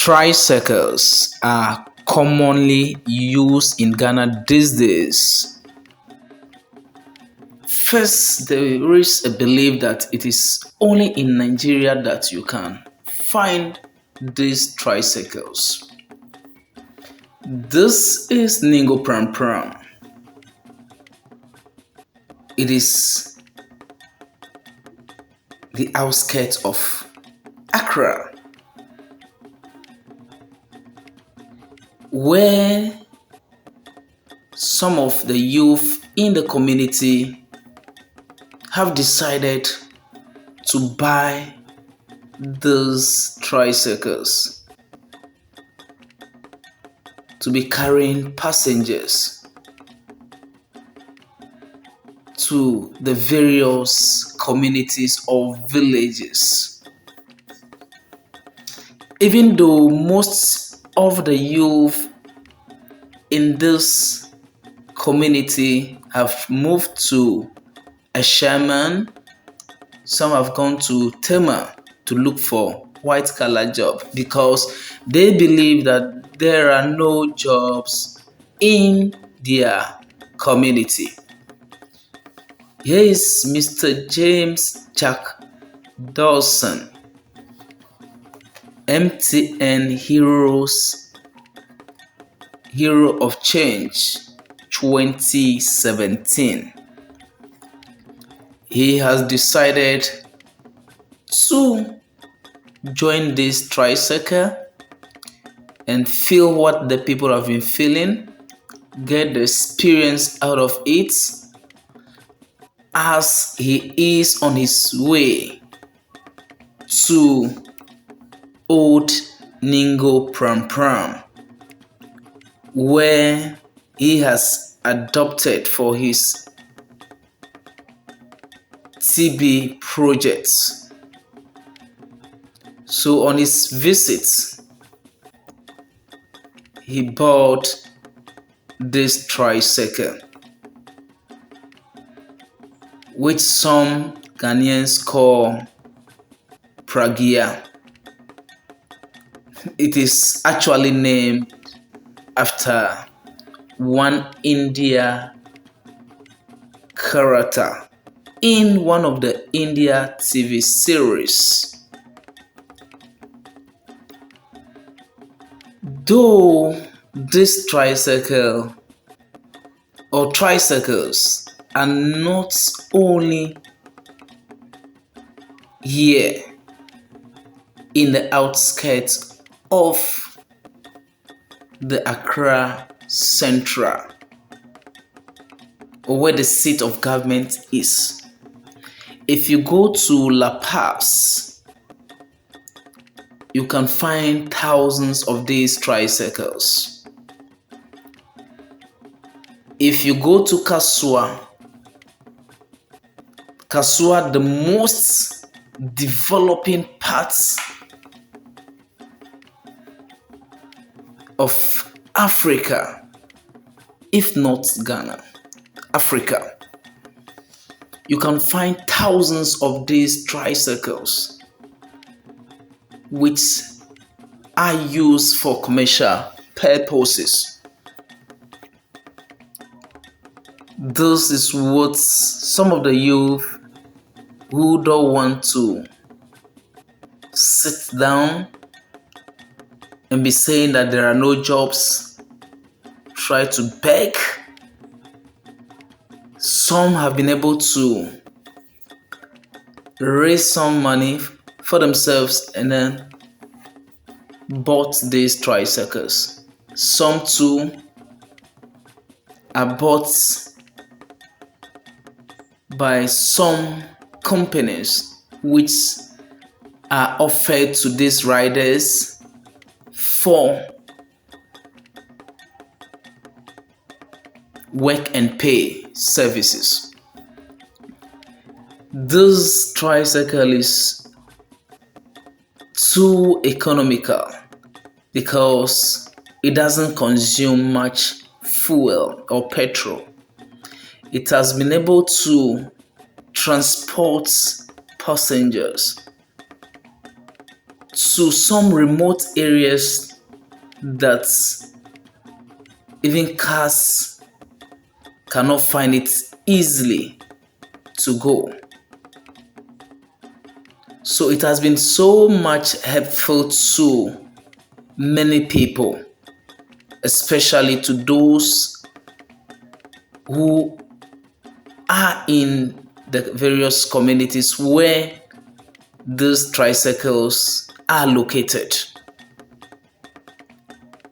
Tricycles are commonly used in Ghana these days. First, there is a belief that it is only in Nigeria that you can find these tricycles. This is Ningo Pram Pram. It is the outskirts of Accra, where some of the youth in the community have decided to buy those tricycles to be carrying passengers to the various communities or villages. Even though most of the youth in this community have moved to a shaman, some have gone to Tema to look for white collar job because they believe that there are no jobs in their community. Here is Mr. James Jack Dawson, MTN Hero of Change 2017. He has decided to join this tricycle and feel what the people have been feeling, get the experience out of it as he is on his way to Old Ningo Pram Pram, where he has adopted for his TB projects. So on his visit, he bought this tricycle, which some Ghanaians call Pragia. It is actually named after one India character in one of the India TV series. Though this tricycle or tricycles are not only here in the outskirts of the Accra Central, or where the seat of government is. If you go to La Paz, you can find thousands of these tricycles. If you go to Kasua, the most developing parts of Africa, if not Ghana, Africa, you can find thousands of these tricycles which are used for commercial purposes. This is what some of the youth who don't want to sit down and be saying that there are no jobs try to beg. Some have been able to raise some money for themselves and then bought these tricycles. Some too are bought by some companies which are offered to these riders for work and pay services. This tricycle is too economical because it doesn't consume much fuel or petrol. It has been able to transport passengers to some remote areas that even cars cannot find it easily to go. So it has been so much helpful to many people, especially to those who are in the various communities where these tricycles are located.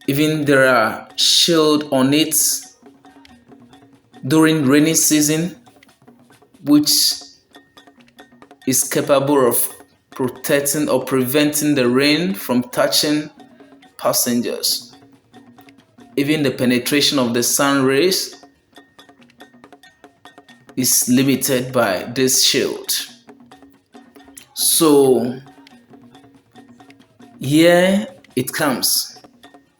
Even there are shield on it during rainy season, which is capable of protecting or preventing the rain from touching passengers. Even the penetration of the sun rays is limited by this shield. So here it comes.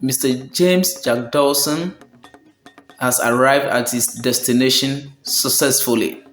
Mr. James Jack Dawson has arrived at his destination successfully.